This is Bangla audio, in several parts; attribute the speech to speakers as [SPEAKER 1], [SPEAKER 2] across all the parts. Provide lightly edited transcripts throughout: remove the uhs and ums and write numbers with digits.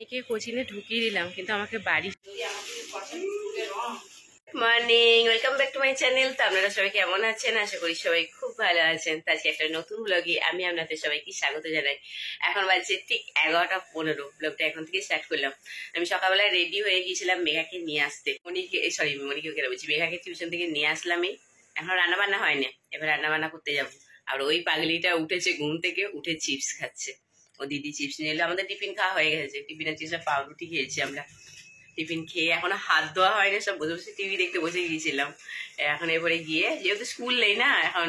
[SPEAKER 1] একে কোচিনে ঢুকিয়ে দিলাম, কিন্তু আমাকে বাড়ি morning, welcome back to my channel. তো আপনারা সবাই কেমন আছেন? আশা করি সবাই খুব ভালো আছেন। তো আজকে একটা নতুন ব্লগে আমি আপনাদের সবাইকে স্বাগত জানাই। এখন বাজছে ঠিক 11:15। ব্লগটা এখন থেকে স্টার্ট করলাম। আমি সকালবেলায় রেডি হয়ে গিয়েছিলাম মেঘাকে নিয়ে আসতে। মনিকে কেন বলছি, মেঘাকে টিউশন থেকে নিয়ে আসলামই। এখন রান্না বান্না হয়নি, এবার রান্না বান্না করতে যাবো। আর ওই পাগলিটা উঠেছে ঘুম থেকে, উঠে চিপস খাচ্ছে। ও দিদি চিপস নিয়ে এলো। আমাদের টিফিন খাওয়া হয়ে গেছে, টিফিন হচ্ছে সব পাউরুটি খেয়েছি আমরা। টিফিন খেয়ে এখনো হাত ধোয়া হয়নি, সব বসে বসে টিভি দেখতে বসে গিয়েছিলাম। এখন এরপরে গিয়ে, যেহেতু স্কুল নেই না, এখন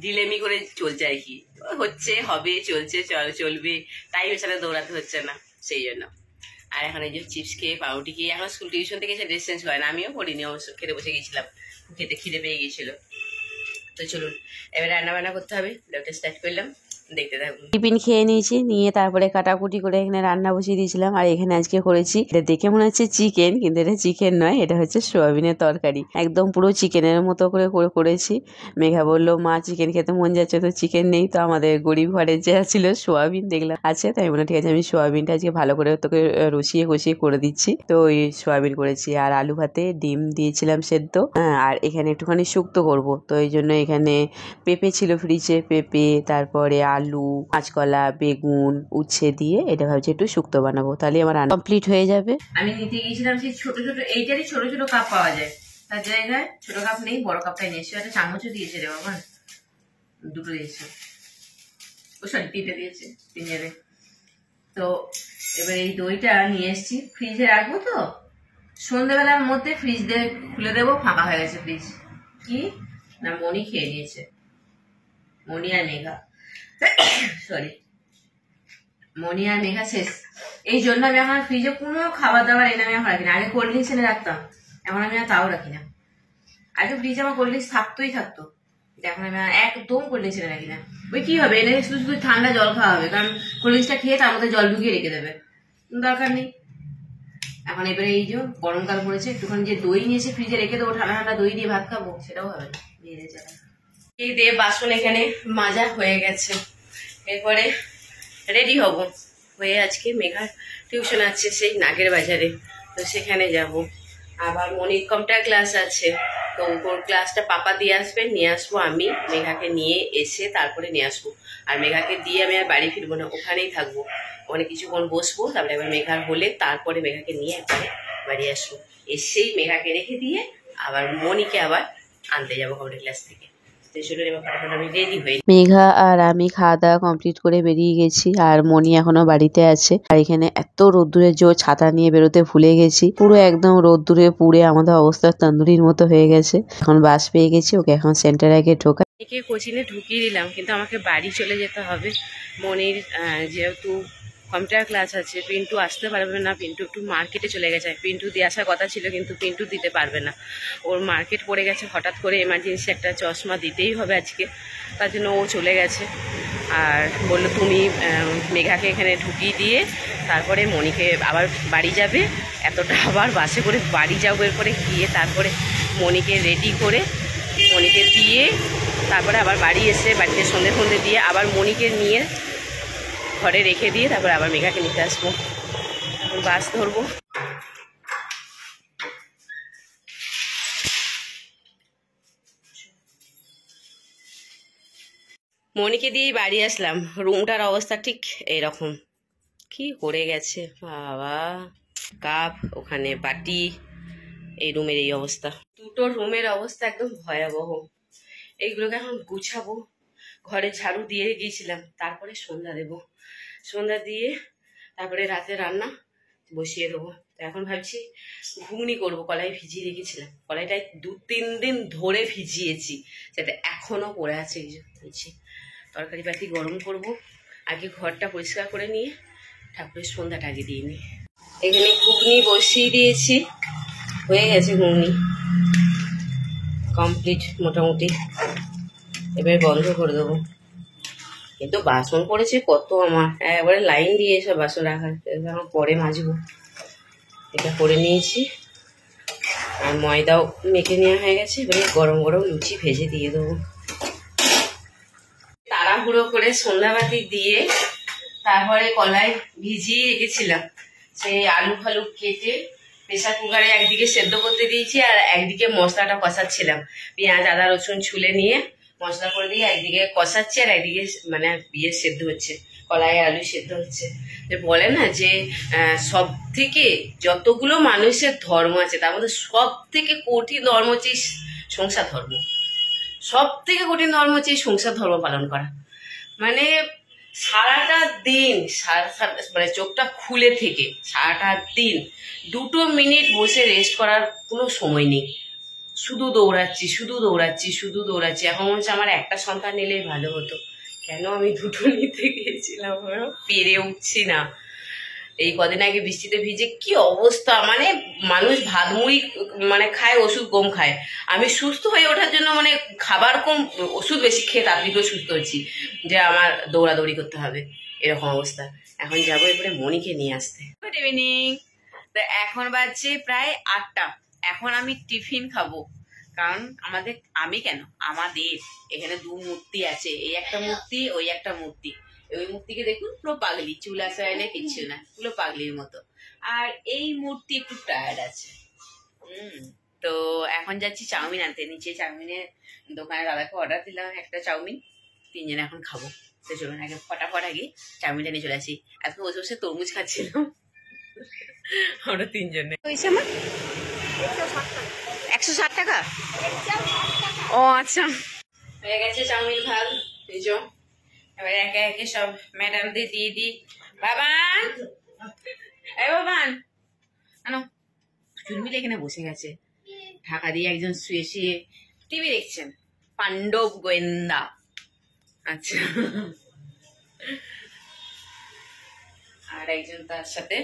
[SPEAKER 1] ডিলেমি করে চলছে আর কি, হচ্ছে হবে চলছে চলবে, তাই হচ্ছে না, দৌড়াতে হচ্ছে না সেই জন্য। আর এখন এই যে চিপস খেয়ে পাউরুটি খেয়ে, এখন স্কুল টিউশন থেকে এসে ড্রেস চেঞ্জ করে না, আমিও করিনি অবশ্য, খেতে বসে গেছিলাম, খেতে খিদে পেয়ে গিয়েছিল। তো চলুন এবার রান্না বান্না করতে হবে, ব্লগটা স্টার্ট করলাম, দেখতে থাকুন। টিফিন খেয়ে নিয়েছি, নিয়ে তারপরে কাটাকুটি করে এখানে রান্না বসিয়ে দিয়েছিলাম। আর এখানে আজকে করেছি, এটা দেখে মনে হচ্ছে চিকেন, কিন্তু এটা চিকেন নয়, এটা হচ্ছে সোয়াবিনের তরকারি। একদম পুরো চিকেনের মতো করে করেছি। মেঘা বললো মা চিকেন খেতে মন যাচ্ছে, তো চিকেন নেই, তো আমাদের গরিব ঘরের যা ছিল সোয়াবিন দেখলাম আছে, তাই বলে ঠিক আছে আমি সোয়াবিনটা আজকে ভালো করে তোকে রসিয়ে কষিয়ে করে দিচ্ছি। তো ওই সোয়াবিন করেছি, আর আলু ভাতে ডিম দিয়েছিলাম সেদ্ধ। আর এখানে একটুখানি শুক্তো করব, তো এই জন্য এখানে পেঁপে ছিল ফ্রিজে, পেঁপে, তারপরে আলু, কাঁচকলা, বেগুন, উচ্ছে দিয়ে এটা ভাবছি একটু শুক্তো বানাবো, তাহলে আমার রান্না কমপ্লিট হয়ে যাবে। আমি নিতে গিয়েছিলাম সেই ছোট ছোট, এইটারই ছোট ছোট কাপ পাওয়া যায়, তার জায়গায় ছোট কাপ নেই, বড় কাপটাই নিয়ে এসেছি। একটা চামচও দিয়েছে রে বাবা, দুটো দিয়েছে, ও সরি তিনটে দিয়েছে, তিনজনে। তো এবার এই দইটা নিয়ে এসেছি, ফ্রিজে রাখবো। তো সন্ধ্যেবেলার মধ্যে ফ্রিজ দিয়ে খুলে দেবো, ফাঁকা হয়ে গেছে ফ্রিজ। কি না, মনি খেয়ে নিয়েছে, মনি আর মেঘা, সরি মনি আর মেঘা শেষ। এই জন্য আমি এখন ফ্রিজে কোনো খাবার দাবার এনে আমি এখন রাখি না। আগে কোল্ড ড্রিঙ্কস এনে রাখতাম, এখন আমি আর তাও রাখি না। আগে ফ্রিজে আমার কোল্ড ড্রিঙ্কস থাকতোই থাকতো, এখন আমি একদম কোল্ড ড্রিঙ্কস এনে রাখি না। ওই কি হবে, এনে শুধু শুধু ঠান্ডা জল খাওয়া হবে, কারণ কোল্ড ড্রিঙ্কসটা খেয়ে তার মধ্যে জল ঢুকিয়ে রেখে দেবে, দরকার নেই। এখন এবারে এই যে গরমকাল পড়েছে, একটুখানি যে দই নিয়েছে ফ্রিজে রেখে দেবো, ঠান্ডা ঠান্ডা দই দিয়ে ভাত খাবো, সেটাও হবে না। এই দিয়ে বাসন এখানে মাজা হয়ে গেছে, এরপরে রেডি হব হয়ে, আজকে মেঘার টিউশন আছে সেই নাগের বাজারে, তো সেখানে যাব। আবার মনির কম্পিউটার ক্লাস আছে, তো ওর ক্লাসটা পাপা দিয়ে আসবে, নিয়ে আসবো আমি। মেঘাকে নিয়ে এসে তারপরে নিয়ে আসবো। আর মেঘাকে দিয়ে আমি আর বাড়ি ফিরবো না, ওখানেই থাকবো, ওখানে কিছুক্ষণ বসবো, তারপরে এবার মেঘার হলে তারপরে মেঘাকে নিয়ে একবারে বাড়ি আসবো। এসেই মেঘাকে রেখে দিয়ে আবার মনিকে আবার আনতে যাবো কম্পিউটার ক্লাস থেকে। মেঘা আর আমি খাওয়া দাওয়া কমপ্লিট করে বেরিয়ে গেছি, আর মনি এখনো বাড়িতে আছে। আর এখানে এত রোদ্দুরের জোর, ছাতা নিয়ে বেরোতে ভুলে গেছি, পুরো একদম রোদ্দুরে পুড়ে আমাদের অবস্থা তন্দুরির মতো হয়ে গেছে। এখন বাস পেয়ে গেছি, ওকে এখন সেন্টারে আগে ঢোকা। একে কোচিনে ঢুকিয়ে দিলাম, কিন্তু আমাকে বাড়ি চলে যেতে হবে। মনির যেহেতু কম্পিউটার ক্লাস আছে, পিন্টু আসতে পারবে না, পিন্টু একটু মার্কেটে চলে গেছে। পিন্টু দিয়ে আসার কথা ছিল, কিন্তু পিন্টু দিতে পারবে না, ওর মার্কেট পড়ে গেছে হঠাৎ করে, এমার্জেন্সি একটা চশমা দিতেই হবে আজকে, তার জন্য ও চলে গেছে। আর বললো তুমি মেঘাকে এখানে ঢুকিয়ে দিয়ে তারপরে মনিকে আবার বাড়ি যাবে, এতটা আবার বাসে করে বাড়ি যাবো, এরপরে গিয়ে তারপরে মনিকে রেডি করে মনিকে দিয়ে তারপরে আবার বাড়ি এসে বাড়িতে সন্ধে দিয়ে আবার মনিকে নিয়ে ঘরে রেখে দিয়ে তারপরে আবার মেঘাকে নিতে আসবো। এখন বাস ধরবো। মনিকে দিয়ে বাড়ি আসলাম, রুমটার অবস্থা ঠিক এরকম, কি করে গেছে বাবা, কাপ ওখানে বাটি, এই রুমের এই অবস্থা, দুটো রুমের অবস্থা একদম ভয়াবহ। এইগুলোকে এখন গুছাবো, ঘরে ঝাড়ু দিয়ে গিয়েছিলাম, তারপরে সন্ধ্যা দেবো, সন্ধ্যা দিয়ে তারপরে রাতে রান্না বসিয়ে দেবো। তো এখন ভাবছি ঘুগনি করবো, কলাই ভিজিয়ে রেখেছিলাম, কলাইটাই 2-3 দিন ধরে ভিজিয়েছি, সেটা এখনো পড়ে আছে। এই যে বলছি তরকারি পাতি গরম করব, আগে ঘরটা পরিষ্কার করে নিয়ে ঠাকুরের সন্ধ্যাটা আগে দিয়ে নিই। এখানে ঘুগনি বসিয়ে দিয়েছি, হয়ে গেছে ঘুগনি কমপ্লিট মোটামুটি, এবার বন্ধ করে দেবো। কিন্তু বাসন পড়েছে কত আমার, একবারে লাইন দিয়ে সব বাসন রাখার, এখন পরে মাজবো। এটা করে নিয়েছি, আর ময়দাও মেখে নেওয়া হয়ে গেছে, এবারে গরম গরম লুচি ভেজে দিয়ে দেবো। তাড়াহুড়ো করে সন্ধ্যাবাতি দিয়ে তারপরে কলাই ভিজিয়ে রেখেছিলাম, সেই আলু ফালু কেটে প্রেসার কুকারে একদিকে সেদ্ধ করতে দিয়েছি, আর একদিকে মশলাটা কষাচ্ছিলাম। পেঁয়াজ আদা রসুন ছুলে নিয়ে মশলা করে দিয়ে একদিকে কষাচ্ছি, আর একদিকে মানে সেদ্ধ হচ্ছে, কলাই আলু সেদ্ধ হচ্ছে। যে বলে না যে সব থেকে যতগুলো মানুষের ধর্ম আছে তার মধ্যে সব থেকে কঠিন ধর্ম হচ্ছে সংসার ধর্ম। সব থেকে কঠিন ধর্ম হচ্ছে সংসার ধর্ম পালন করা। মানে সারাটা দিন মানে চোখটা খুলে থেকে সারাটা দিন 2 মিনিট বসে রেস্ট করার কোনো সময় নেই। শুধু দৌড়াচ্ছি শুধু দৌড়াচ্ছি শুধু দৌড়াচ্ছি। এখন মনে হচ্ছে আমার একটা সন্তান নিলেই ভালো হতো, কেন আমি 2টো নিতে গিয়েছিলাম, পেরে উঠছি না। এই কদিন আগে বৃষ্টিতে ভিজে কি অবস্থা, মানে মানুষ ভাত মুড়ি মানে খায়, ওষুধ কম খায়। আমি সুস্থ হয়ে ওঠার জন্য মানে খাবার কম ওষুধ বেশি খেয়ে তাড়াতাড়ি করে সুস্থ হচ্ছি, যে আমার দৌড়াদৌড়ি করতে হবে, এরকম অবস্থা। এখন যাবো এবারে মনিকে নিয়ে আসতে। Good evening. তো এখন বাজছে প্রায় 8টা। এখন আমি টিফিন খাবো, কারণ আমাদের আমাদের এখানে 2 মূর্তি আছে, এই একটা মূর্তি ওই একটা মূর্তি। ওই মূর্তিকে দেখুন পুরো পাগলি, চুল আসা এনে কিচ্ছু না, পুরো পাগলির মতো। আর এই মূর্তি একটু টায়ার্ড আছে। তো এখন যাচ্ছি চাউমিন আনতে। নিচে চাউমিনের দোকানে দাদাকে অর্ডার দিলাম একটা চাউমিন, 3 জন এখন খাবো। তো চলুন আগে ফটাফট আগে চাউমিনটা নিয়ে চলে আসি। এখন বসে বসে তরমুজ খাচ্ছিলাম আমরা 3 জনে। হয়েছে আমার 160 টাকা। ও আচ্ছা, হয়ে গেছে চাউমিন ভাত। এই যে এবার একে একে সব ম্যাডামদের দিয়ে দিই। বাবান, এই বাবান আনো। দুজন মিলে এখানে বসে গেছে, ঢাকা দিয়ে একজন শুয়ে শুয়ে টিভি দেখছেন, পাণ্ডব গোয়েন্দা। আচ্ছা, আর একজন তার সাথে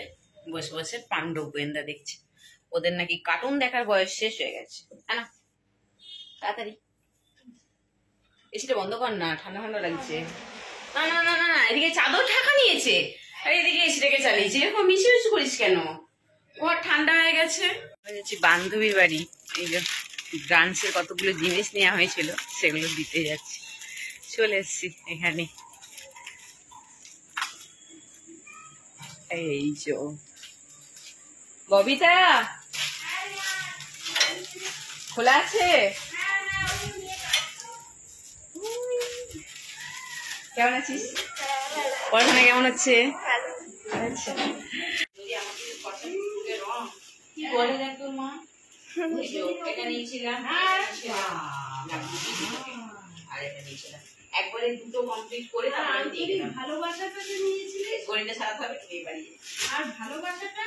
[SPEAKER 1] বসে বসে পাণ্ডব গোয়েন্দা দেখছে। ওদের নাকি কার্টুন দেখার বয়স শেষ হয়ে গেছে। না তাড়াতাড়ি এসিটা বন্ধ কর না, ঠান্ডা ঠান্ডা লাগছে। না না না না, এদিকে চাদর ঢাকা নিয়েছে, আর এদিকে এসিটাকে চালিয়েছে। এরকম মিশে মিশে করিস কেন? ও ঠান্ডা হয়ে গেছে। যাচ্ছি বান্ধবীর বাড়ি। এই যে ডান্সের কতগুলো জিনিস নেওয়া হয়েছিল সেগুলো দিতে যাচ্ছি। চলে এসছি এখানে। এই যে ববিতা খোলা আছে? কেমন আছিস? পড়াশোনা কেমন হচ্ছে? আচ্ছা, কি বলে দেখ তোর মা। এটা নিয়েছিলাম আর এটা নিয়েছিলাম, একবারে 2টো কমপ্লিট করে তারপরে দিয়ে দিলাম। ভালোবাসাটা যে নিয়েছিলে গণিতে সারাতে হবে এই বাড়ি। আর ভালোবাসাটা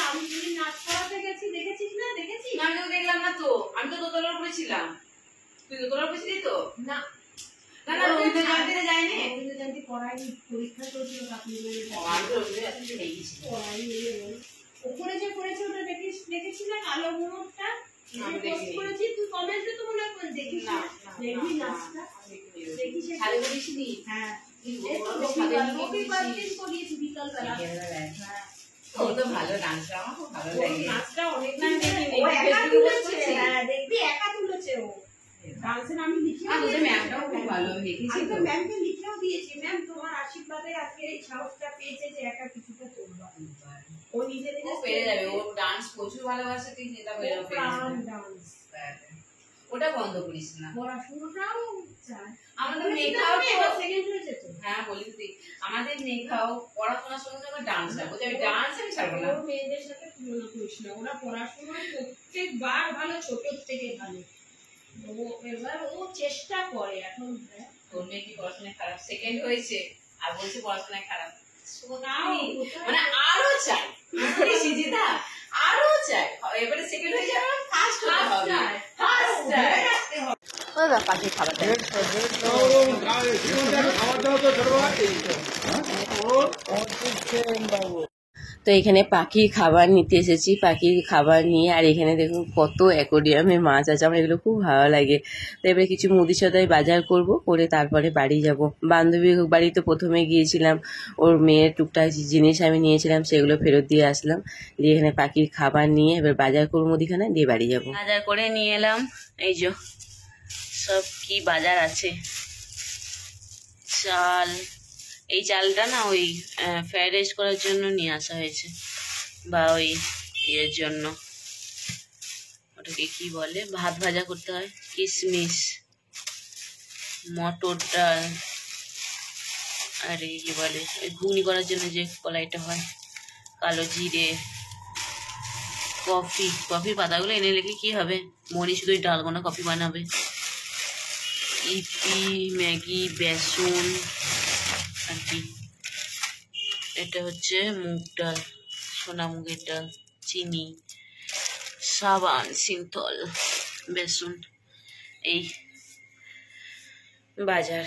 [SPEAKER 1] আমি যদি নাচ করাতে গেছি, দেখেছিস না? দেখেছিস? আমি তো দেখলাম না তো, আমি তো দোতলার উপরে ছিলাম। তুই দোতলার উপরে ছিলি তো? না না না, রবীন্দ্র জয়ন্তীতে যায়নি। রবীন্দ্র জয়ন্তী পড়াইনি, পরীক্ষা চলছিল। ওপরে যে করেছে ওটা দেখেছি না, কালো মোড়টা করেছি। তুই কমেন্টে তো মনে হয় দেখিস না, দেখবি নাচটা দেখিস। ছাড়ে করিসনি? হ্যাঁ, ও তো ভালো ডান্স, আমার খুব ভালো লাগে নাচটা। অনেক দিন দেখবি একা তুলেছে ও ডান্সের। আমি লিখেও দিয়েছি, ম্যামটাও খুব ভালো লিখেছি। আমি তো ম্যামকে লিখেও দিয়েছি, ম্যাম তোমার আশীর্বাদে আজকে এই সাহসটা পেয়েছে যে একা কিছুটা করবো। ও নিজে নিজে পেরে যাবে, ও ডান্স প্রচুর ভালোবাসে। তুই নেতা হয়ে যাবে ডান্স। ওটা বন্ধ করিস না, পড়াশোনাটাও চাই। আমাদের মেঘাও সেকেন্ড হয়েছে তো। হ্যাঁ বলি তুই, আমাদের মেঘাও পড়াশোনার সঙ্গে সঙ্গে ডান্স না, বলছে আমি ডান্স আমি ছাড়বো না। ওর মেয়েদের সাথে তুলনা করিস না, ওরা পড়াশোনায় প্রত্যেকবার ভালো, ছোট থেকে ভালো। ও এবার ও চেষ্টা করে। এখন তোর মেয়ে কি পড়াশোনায় খারাপ? সেকেন্ড হয়েছে আর বলছে পড়াশোনায় খারাপ। শোনাও মানে আরো চাই সিজিদা, আরো চাই। এবারে সেকেন্ড হয়েছে, ফার্স্ট হতে হবে, ফার্স্ট চাই। পাখির খাবার তো এখানে পাখির খাবার নিতে এসেছি, পাখির খাবার নিয়ে। আর এখানে দেখুন কত অ্যাকোরিয়ামে মাছ আছে, আমার এগুলো খুব ভালো লাগে। তো এবারে কিছু মুদি সদাই বাজার করব, করে তারপরে বাড়ি যাব। বান্ধবীর বাড়িতে প্রথমে গিয়েছিলাম, ওর মেয়ের টুকটাক জিনিস আমি নিয়েছিলাম, সেগুলো ফেরত দিয়ে আসলাম। দিয়ে এখানে পাখির খাবার নিয়ে এবার বাজার করবো মুদিখানা, দিয়ে বাড়ি যাব। বাজার করে নিয়ে এলাম। এই যে সব কি বাজার আছে, চাল, এই চালটা না ওই ফ্রাইড রাইস করার জন্য নিয়ে আসা হয়েছে, বা ওই ইয়ের জন্য, ওটাকে কি বলে, ভাত ভাজা করতে হয়, কিশমিশ, মটর ডাল, আর এই কি বলে ওই ঘুগনি করার জন্য যে কলাইটা হয়, কালো জিরে, কফির পাতাগুলো এনে রেখে কি হবে, মনি শুধু ওই ডালগোনা কফি বানাবে। ইপি, ম্যাগি, বেসন আর কি, এটা হচ্ছে মুগ ডাল, সোনা মুগের ডাল, চিনি, সাবান, সিন্থল, বেসন, এই বাজার।